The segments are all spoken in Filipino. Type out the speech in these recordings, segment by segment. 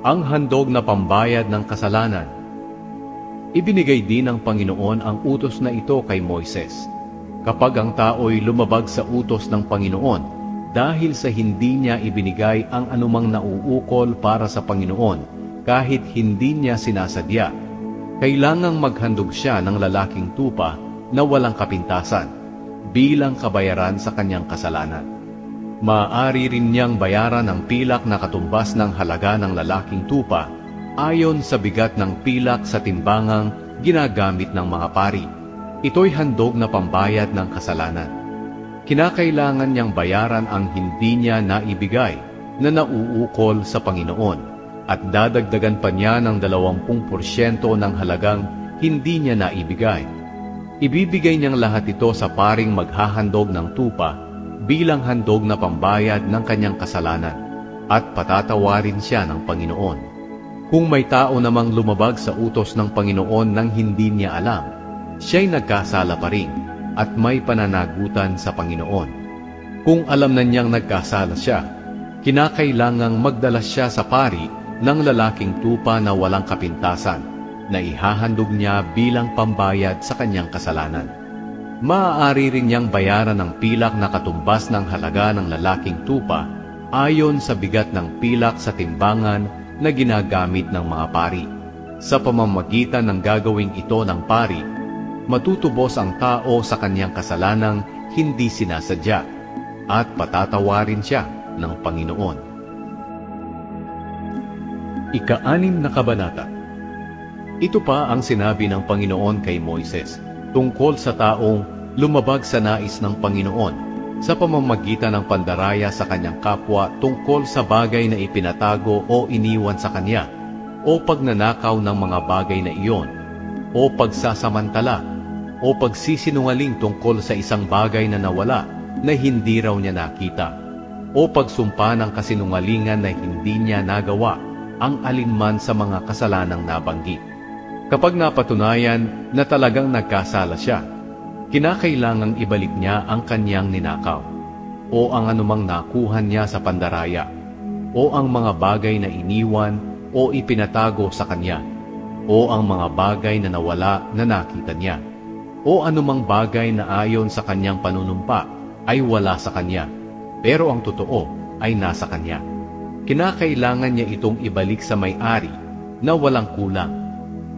Ang handog na pambayad ng kasalanan. Ibinigay din ng Panginoon ang utos na ito kay Moises. Kapag ang tao'y lumabag sa utos ng Panginoon, dahil sa hindi niya ibinigay ang anumang nauukol para sa Panginoon, kahit hindi niya sinasadya, kailangang maghandog siya ng lalaking tupa na walang kapintasan, bilang kabayaran sa kanyang kasalanan. Maaari rin niyang bayaran ang pilak na katumbas ng halaga ng lalaking tupa ayon sa bigat ng pilak sa timbangang ginagamit ng mga pari. Ito'y handog na pambayad ng kasalanan. Kinakailangan niyang bayaran ang hindi niya naibigay na nauukol sa Panginoon at dadagdagan pa niya ng 20% ng halagang hindi niya naibigay. Ibibigay niyang lahat ito sa paring maghahandog ng tupa bilang handog na pambayad ng kanyang kasalanan at patatawarin siya ng Panginoon. Kung may tao namang lumabag sa utos ng Panginoon nang hindi niya alam, siya'y nagkasala pa rin at may pananagutan sa Panginoon. Kung alam na niyang nagkasala siya, kinakailangang magdala siya sa pari ng lalaking tupa na walang kapintasan na ihahandog niya bilang pambayad sa kanyang kasalanan. Maaari rin niyang bayaran ng pilak na katumbas ng halaga ng lalaking tupa ayon sa bigat ng pilak sa timbangan na ginagamit ng mga pari. Sa pamamagitan ng gagawing ito ng pari, matutubos ang tao sa kanyang kasalanang hindi sinasadya at patatawarin siya ng Panginoon. Ika-6 na kabanata. Ito pa ang sinabi ng Panginoon kay Moises tungkol sa taong lumabag sa nais ng Panginoon sa pamamagitan ng pandaraya sa kanyang kapwa tungkol sa bagay na ipinatago o iniwan sa kanya, o pagnanakaw ng mga bagay na iyon, o pagsasamantala, o pagsisinungaling tungkol sa isang bagay na nawala na hindi raw niya nakita, o pagsumpa ng kasinungalingan na hindi niya nagawa ang alinman sa mga kasalanang nabanggit. Kapag napatunayan na talagang nagkasala siya, kinakailangang ibalik niya ang kanyang ninakaw, o ang anumang nakuhan niya sa pandaraya, o ang mga bagay na iniwan o ipinatago sa kanya, o ang mga bagay na nawala na nakita niya, o anumang bagay na ayon sa kanyang panunumpa ay wala sa kanya, pero ang totoo ay nasa kanya. Kinakailangan niya itong ibalik sa may-ari na walang kulang,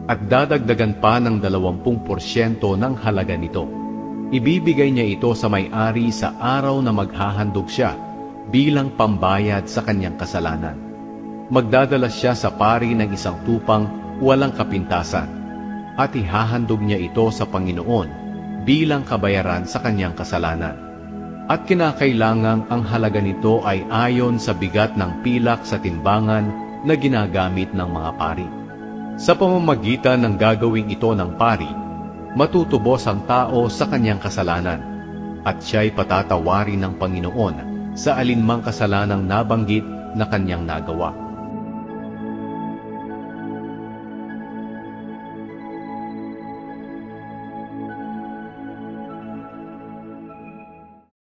at dadagdagan pa ng 20% ng halaga nito. Ibibigay niya ito sa may-ari sa araw na maghahandog siya bilang pambayad sa kanyang kasalanan. Magdadala siya sa pari ng isang tupang walang kapintasan, at ihahandog niya ito sa Panginoon bilang kabayaran sa kanyang kasalanan. At kinakailangang ang halaga nito ay ayon sa bigat ng pilak sa timbangan na ginagamit ng mga pari. Sa pamamagitan ng gagawing ito ng pari, matutubos ang tao sa kanyang kasalanan, at siya'y patatawarin ng Panginoon sa alinmang kasalanang nabanggit na kanyang nagawa.